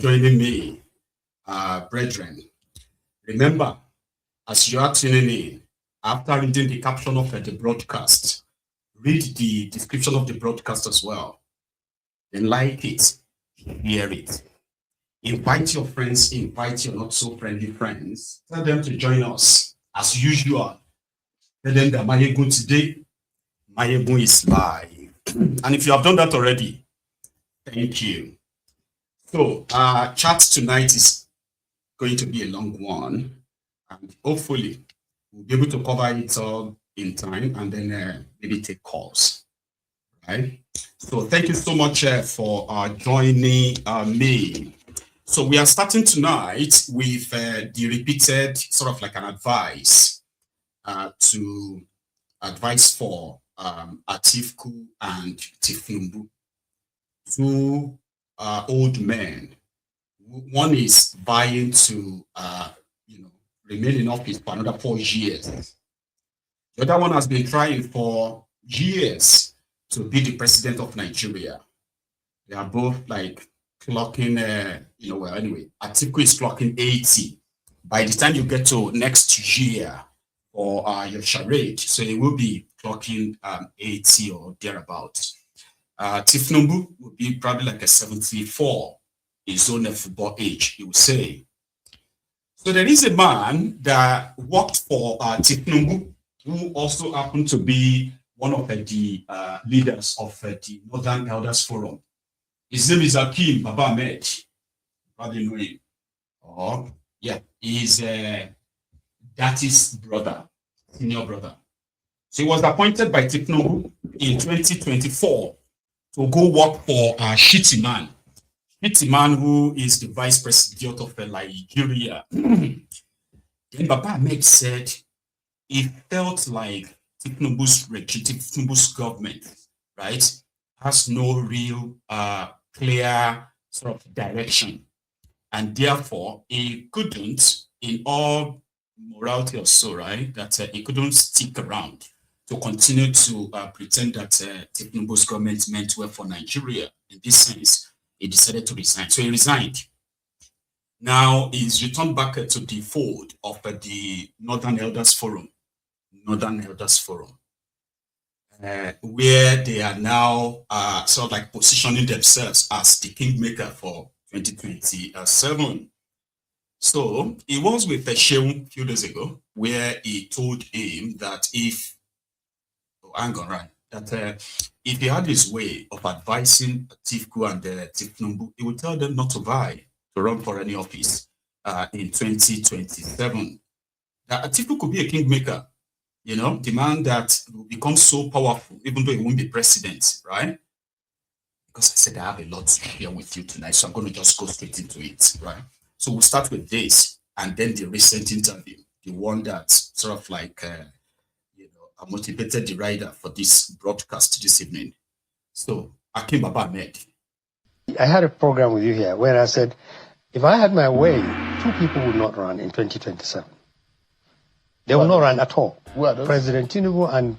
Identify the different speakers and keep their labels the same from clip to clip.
Speaker 1: joining me, brethren. Remember, as you are tuning in, after reading the caption of the broadcast, read the description of the broadcast as well. Then like it, hear it. Invite your friends, invite your not so friendly friends. Tell them to join us as usual. Tell them that Mayegun today, Mayegun is live. And if you have done that already, thank you. So, chat tonight is going to be a long one, and hopefully we'll be able to cover it all in time and then maybe take calls. Right? So, thank you so much for joining me. So, we are starting tonight with the repeated sort of like an advice to advice for Atiku and Tinubu, two old men. One is vying to remain in office for another 4 years. The other one has been trying for years to be the president of Nigeria. They are both like clocking, anyway, Atiku is clocking 80. By the time you get to next year or your charade, so it will be clocking 80 or thereabouts. Tinubu will be probably like a 74, his own football age, you would say. So there is a man that worked for Tinubu, who also happened to be one of the leaders of the Northern Elders Forum. His name is Baba-Ahmed. Probably know him. Oh, yeah, he's Daddy's brother, senior brother. So he was appointed by Tinubu in 2024 to go work for Shitty Man, who is the vice president of Nigeria. Then Baba-Ahmed said he felt like Tinubu's government, right, has no real clear sort of direction. And therefore, he couldn't, in all morality or so, right, that he couldn't stick around to continue to pretend that Tinubu's government meant well for Nigeria. In this sense, he decided to resign. So he resigned. Now he's returned back to the fold of the Northern Elders Forum, where they are now sort of like positioning themselves as the Kingmaker for 2027. So he was with Sheung a few days ago, where he told him that if he had his way of advising Atiku and Tinubu, he would tell them not to vie to run for any office in 2027. That Atiku could be a kingmaker, the man that will become so powerful, even though he won't be president, right? Because I said I have a lot to share with you tonight, so I'm going to just go straight into it, right? So we'll start with this, and then the recent interview, the one that sort of like motivated the writer for this broadcast this evening. So, Baba-Ahmed.
Speaker 2: I had a program with you here where I said, if I had my way, 2 people would not run in 2027. They will not run at all. President Tinubu and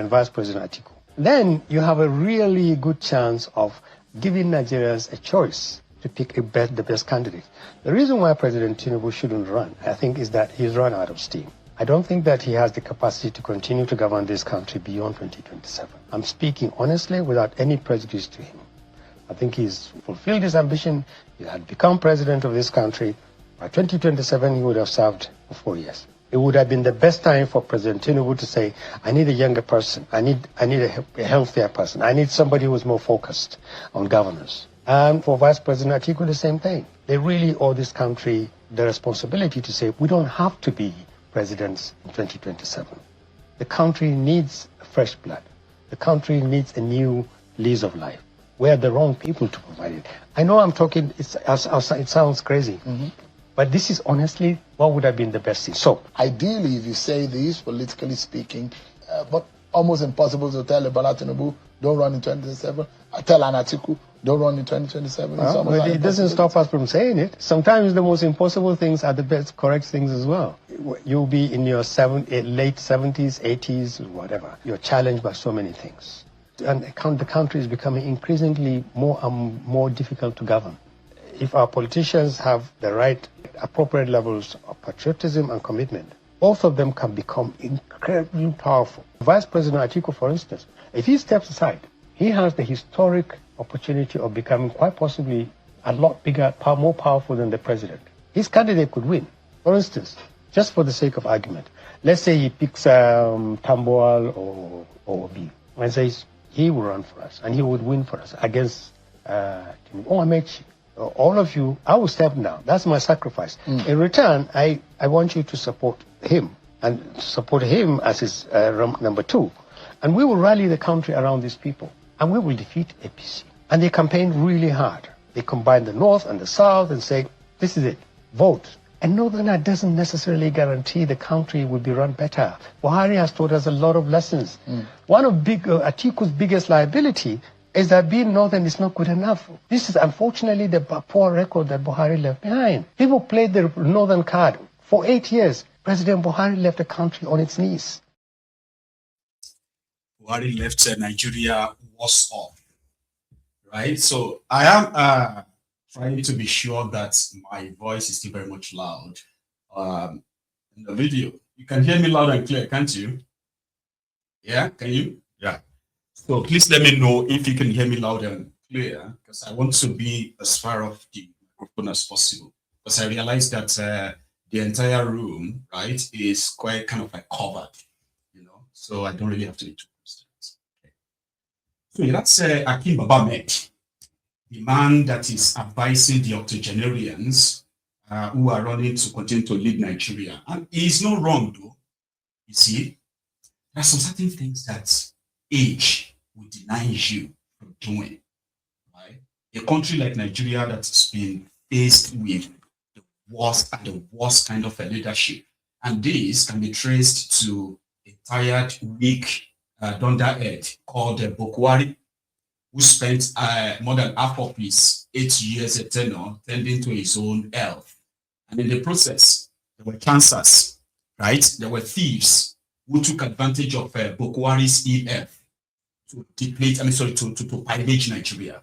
Speaker 2: Vice President Atiku. Then you have a really good chance of giving Nigerians a choice to pick the best candidate. The reason why President Tinubu shouldn't run, I think, is that he's run out of steam. I don't think that he has the capacity to continue to govern this country beyond 2027. I'm speaking honestly without any prejudice to him. I think he's fulfilled his ambition. He had become president of this country. By 2027, he would have served for 4 years. It would have been the best time for President Tinubu to say, I need a younger person. I need a healthier person. I need somebody who's more focused on governance. And for Vice President Atiku, the same thing. They really owe this country the responsibility to say, we don't have to be presidents in 2027. The country needs fresh blood. The country needs a new lease of life. We're the wrong people to provide it. I know I'm talking, it sounds crazy, but this is honestly what would have been the best thing. So,
Speaker 3: ideally, if you say this, politically speaking, but almost impossible to tell Bola Tinubu, don't run in 2027. Tell Atiku, don't run in 2027.
Speaker 2: But it doesn't stop us from saying it. Sometimes the most impossible things are the best correct things as well. You'll be in your late 70s, 80s, whatever. You're challenged by so many things. And the country is becoming increasingly more and more difficult to govern. if our politicians have the right, appropriate levels of patriotism and commitment, both of them can become incredibly powerful. Vice President Atiku, for instance, if he steps aside, he has the historic opportunity of becoming quite possibly a lot bigger, more powerful than the president. His candidate could win. For instance, just for the sake of argument, let's say he picks Tambuwal or Obi and says he will run for us and he would win for us against Tinubu. Amechi. All of you, I will step down. That's my sacrifice. In return, I want you to support him and support him as his number two. And we will rally the country around these people and we will defeat APC. And they campaigned really hard. They combined the North and the South and say, this is it, vote. And Northerner doesn't necessarily guarantee the country will be run better. Buhari has taught us a lot of lessons. One of Atiku's biggest liability is that being Northern is not good enough. This is unfortunately the poor record that Buhari left behind. People played the Northern card. For 8 years, President Buhari left the country on its knees.
Speaker 1: Buhari left Nigeria worse off, right? So I am trying to be sure that my voice is still very much loud in the video. You can hear me loud and clear, can't you? Yeah, can you? Yeah. So please let me know if you can hear me loud and clear, because I want to be as far off the microphone as possible. Because I realize that the entire room, right, is quite kind of like covered, you know. So I don't really have to be too constant. Okay. So yeah, that's Baba-Ahmed, the man that is advising the octogenarians who are running to continue to lead Nigeria. And he's not wrong, though. You see, there are some certain things that age will deny you from doing. Right? A country like Nigeria that has been faced with the worst kind of a leadership. And this can be traced to a tired, weak dunderhead called Bokwari, who spent more than half of his 8 years tenure tending to his own health. And in the process, there were cancers, right? There were thieves who took advantage of Bokwari's ill health to deplete, to pillage Nigeria.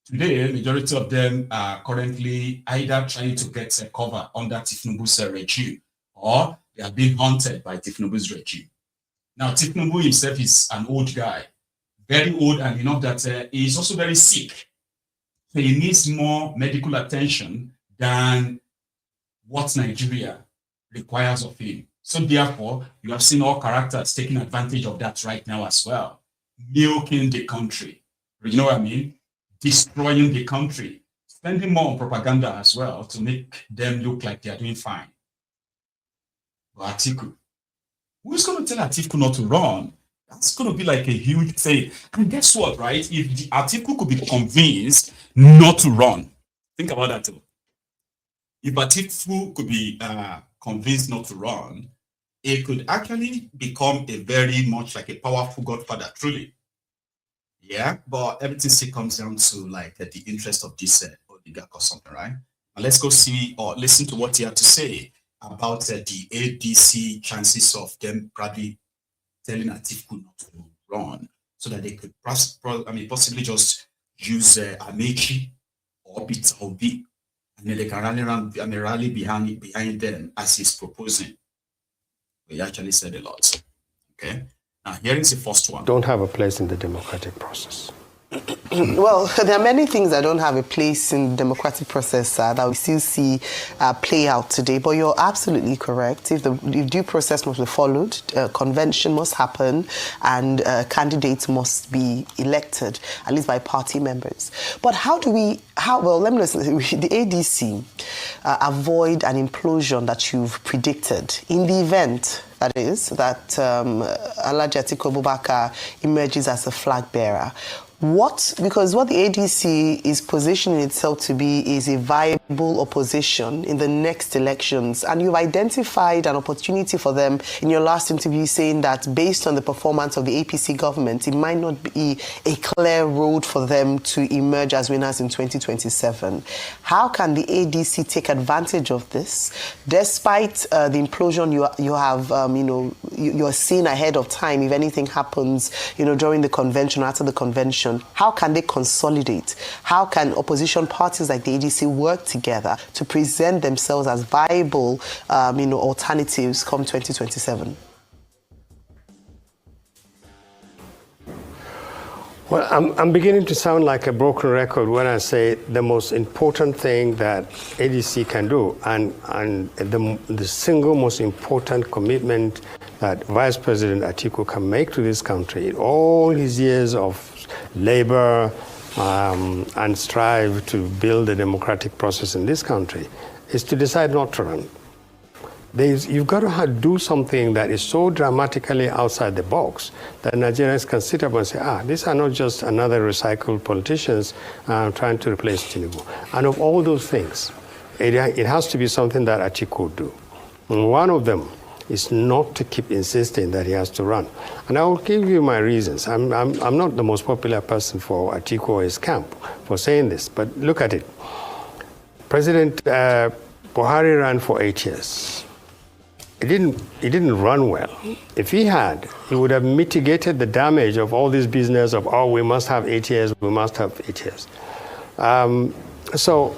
Speaker 1: Today, majority of them are currently either trying to get a cover under Tinubu's regime, or they are being haunted by Tinubu's regime. Now, Tinubu himself is an old guy, very old, and enough that he is also very sick. So he needs more medical attention than what Nigeria requires of him. So therefore, you have seen all characters taking advantage of that right now as well. Milking the country. You know what I mean? Destroying the country. Spending more on propaganda as well to make them look like they are doing fine. But Atiku, who's going to tell Atiku not to run? That's going to be like a huge thing. And guess what, right? If the Atiku could be convinced not to run, think about that too. If Atiku could be convinced not to run, it could actually become a very much like a powerful godfather, truly. Yeah, but everything still comes down to like the interest of this oligarch or something, right? And let's go see or listen to what he had to say about the ADC chances of them probably telling Atiku not to run, so that they could possibly just use Amechi or Peter Obi, and then they can rally behind them as he's proposing. He actually said a lot. Okay. Now here is the first one.
Speaker 2: Don't have a place in the democratic process.
Speaker 4: Well, there are many things that don't have a place in the democratic process that we still see play out today. But you're absolutely correct. If due process must be followed, convention must happen, and candidates must be elected, at least by party members. But let me listen. The ADC avoid an implosion that you've predicted in the event, that is, that Alhaji Atiku Abubakar emerges as a flag bearer. Because what the ADC is positioning itself to be is a viable opposition in the next elections, and you've identified an opportunity for them in your last interview, saying that based on the performance of the APC government, it might not be a clear road for them to emerge as winners in 2027. How can the ADC take advantage of this, despite the implosion you're seeing ahead of time? If anything happens, during the convention or after the convention, how can they consolidate? How can opposition parties like the ADC work together to present themselves as viable, alternatives come 2027?
Speaker 2: Well, I'm beginning to sound like a broken record when I say the most important thing that ADC can do, and the single most important commitment that Vice President Atiku can make to this country in all his years of labor and strive to build a democratic process in this country is to decide not to run. You've got to do something that is so dramatically outside the box that Nigerians can sit up and say, these are not just another recycled politicians trying to replace Tinubu. And of all those things, it has to be something that Atiku would do. And one of them is not to keep insisting that he has to run. And I will give you my reasons. I'm not the most popular person for Atiku or his camp for saying this, but look at it. President Buhari ran for 8 years. He didn't run well. If he had, he would have mitigated the damage of all this business of, we must have 8 years, we must have 8 years. So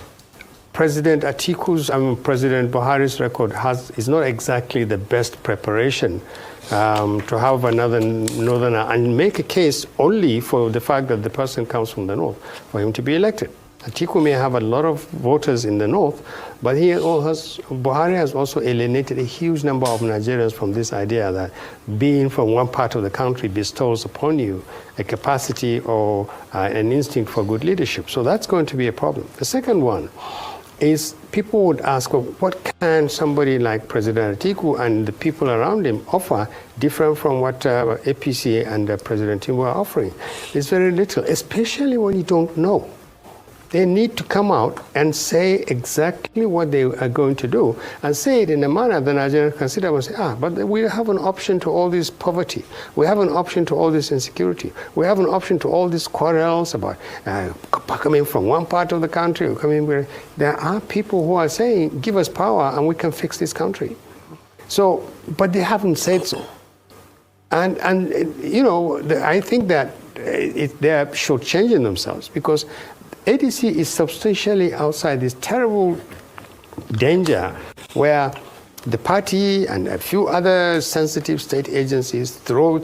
Speaker 2: President Buhari's record is not exactly the best preparation to have another northerner and make a case only for the fact that the person comes from the north for him to be elected. Atiku may have a lot of voters in the north, but Buhari has also alienated a huge number of Nigerians from this idea that being from one part of the country bestows upon you a capacity or an instinct for good leadership. So that's going to be a problem. The second one is people would ask, what can somebody like President Atiku and the people around him offer different from what APC and President Tinubu are offering? There's very little, especially when you don't know. They need to come out and say exactly what they are going to do and say it in a manner that Nigerians consider and say, but we have an option to all this poverty. We have an option to all this insecurity. We have an option to all these quarrels about coming from one part of the country or coming where there are people who are saying, give us power and we can fix this country. So, but they haven't said so. And I think that they are shortchanging themselves because ADC is substantially outside this terrible danger where the party and a few other sensitive state agencies throw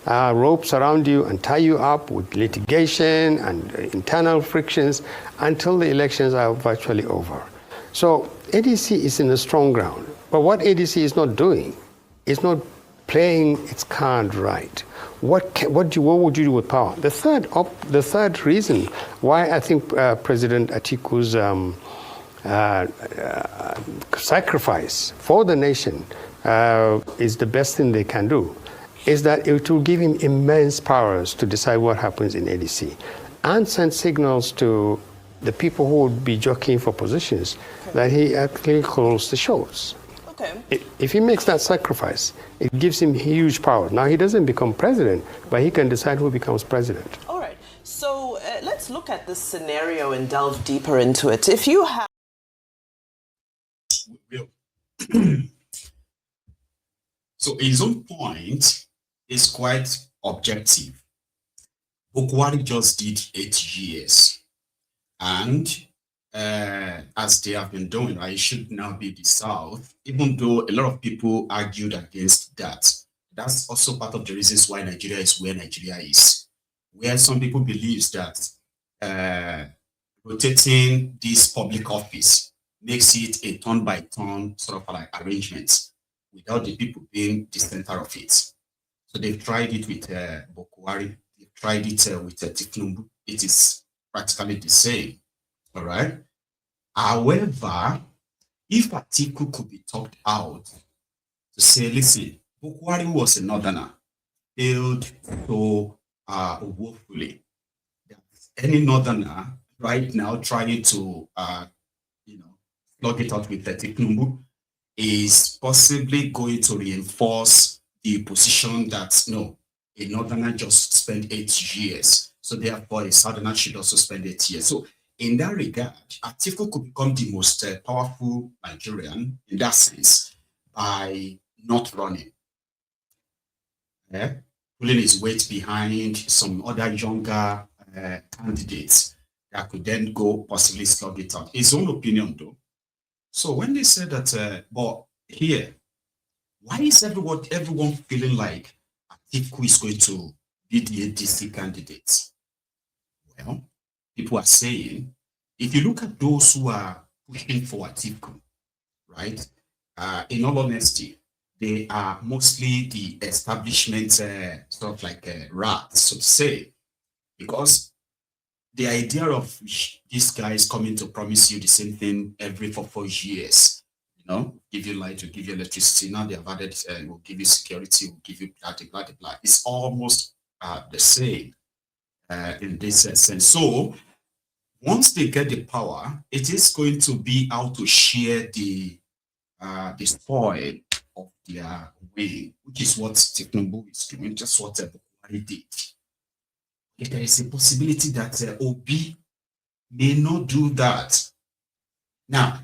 Speaker 2: ropes around you and tie you up with litigation and internal frictions until the elections are virtually over. So ADC is in a strong ground. But what ADC is not doing is not playing its card right. What would you do with power? The third reason why I think President Atiku's sacrifice for the nation is the best thing they can do is that it will give him immense powers to decide what happens in ADC and send signals to the people who would be jockeying for positions that he actually calls the shots. Okay. If he makes that sacrifice, it gives him huge power. Now, he doesn't become president, but he can decide who becomes president.
Speaker 4: All right. So let's look at this scenario and delve deeper into it. If you have...
Speaker 1: So his own point is quite objective. Bukwari just did 8 years. And as they have been doing, it should now be the South, even though a lot of people argued against that. That's also part of the reasons why Nigeria is where Nigeria is, where some people believe that rotating this public office makes it a turn-by-turn sort of like arrangement without the people being the center of it. So they've tried it with Bukwari, they've tried it with Tinubu. It is practically the same. All right. However, if Atiku could be talked out to say, listen, Bukwari was a northerner, failed so woefully. Any northerner right now trying to slug it out with Tinubu is possibly going to reinforce the position that no, a northerner just spent 8 years, so therefore a southerner should also spend 8 years. So in that regard, Atiku could become the most powerful Nigerian in that sense by not running, pulling his weight behind some other younger candidates that could then go possibly slug it out. His own opinion, though. So when they said that, but here, why is everyone feeling like Atiku is going to be the ADC candidate? Well, people are saying, if you look at those who are pushing for Atiku, right? In all honesty, they are mostly the establishment sort of like rats, so to say, because the idea of these guys coming to promise you the same thing every 4 years, give you light, will give you electricity. Now they have added, will give you security, will give you blah, blah, blah, blah. It's almost the same in this sense. So once they get the power, it is going to be how to share the spoil of their way, which is what Tinubu is doing, just what Buhari did. If there is a possibility that Obi may not do that. Now,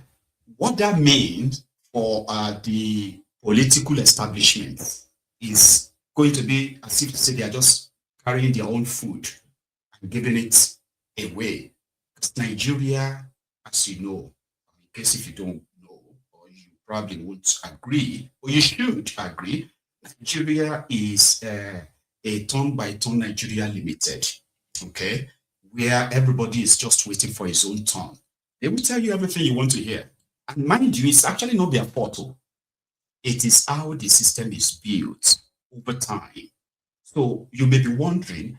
Speaker 1: what that means for the political establishment is going to be as if to say they are just carrying their own food and giving it away. Because Nigeria, as you know, in case if you don't know, or you probably won't agree, or you should agree, Nigeria is a turn-by-turn Nigeria limited, okay, where everybody is just waiting for his own turn. They will tell you everything you want to hear. And mind you, it's actually not their fault. It is how the system is built over time. So you may be wondering,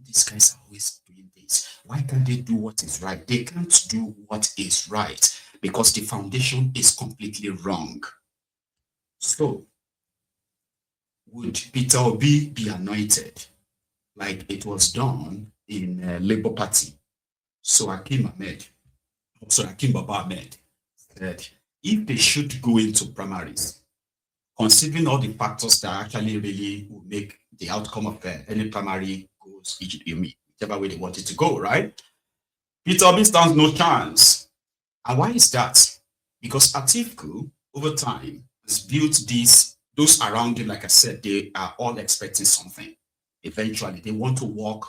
Speaker 1: these guys are always doing this. Why can't they do what is right? They can't do what is right because the foundation is completely wrong. So would Peter Obi be anointed like it was done in Labour Party? So Hakim Baba-Ahmed said, if they should go into primaries, considering all the factors that actually really will make the outcome of any primary goes, whichever way they want it to go, right? Peter Obi stands no chance. And why is that? Because Atiku, over time, has built those around him, like I said, they are all expecting something. Eventually, they want to work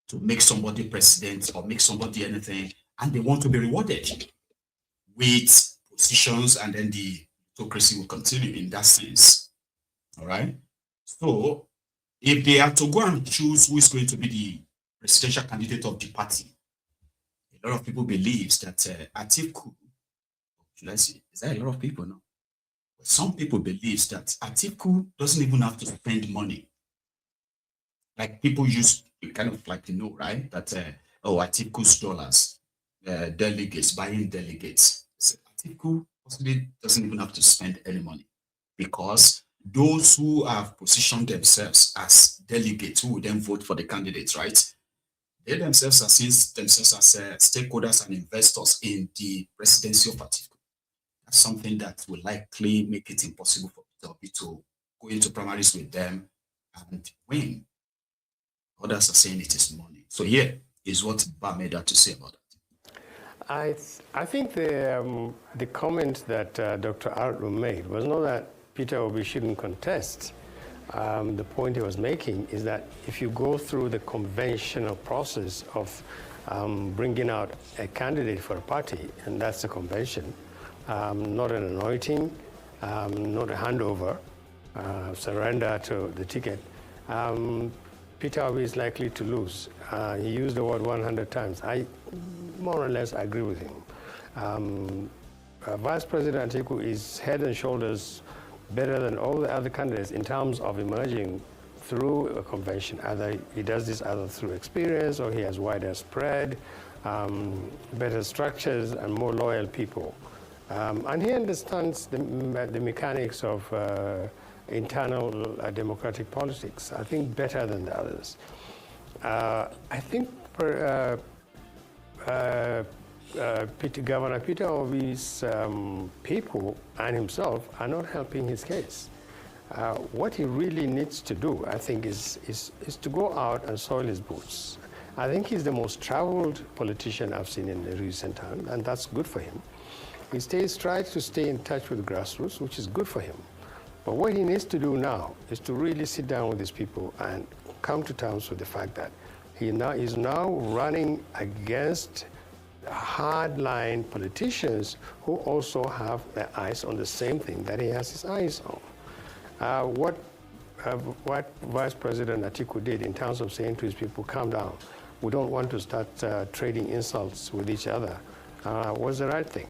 Speaker 1: to make somebody president or make somebody anything, and they want to be rewarded with positions, and then the autocracy will continue in that sense. All right. So if they are to go and choose who is going to be the presidential candidate of the party, a lot of people believes that Atiku, should I say, is that a lot of people? No. But some people believes that Atiku doesn't even have to spend money. Like people used to kind of like to know, right? That Atiku's dollars, delegates, buying delegates. So Atiku possibly doesn't even have to spend any money because those who have positioned themselves as delegates who will then vote for the candidates, right? They themselves are seen themselves as stakeholders and investors in the presidency of Atiku. That's something that will likely make it impossible for Peter Obi to go into primaries with them and win. Others are saying it is money. So here is what Baba-Ahmed had to say about it.
Speaker 2: I think the comment that Dr. Arlu made was not that Peter Obi shouldn't contest. The point he was making is that if you go through the conventional process of bringing out a candidate for a party, and that's the convention, not an anointing, not a handover, surrender to the ticket, Peter Obi is likely to lose. He used the word 100 times. I more or less agree with him. Vice President Atiku is head and shoulders better than all the other candidates in terms of emerging through a convention. Either he does this either through experience or he has wider spread, better structures and more loyal people. And he understands the mechanics of internal democratic politics, I think better than the others. I think
Speaker 5: Governor Peter Obi's people and himself are not helping his case. What he really needs to do, I think, is to go out and soil his boots. I think he's the most traveled politician I've seen in the recent time, and that's good for him. He tries to stay in touch with grassroots, which is good for him. But what he needs to do now is to really sit down with his people and come to terms with the fact that he's now running against hardline politicians who also have their eyes on the same thing that he has his eyes on. What Vice President Atiku did in terms of saying to his people, calm down, we don't want to start trading insults with each other, was the right thing.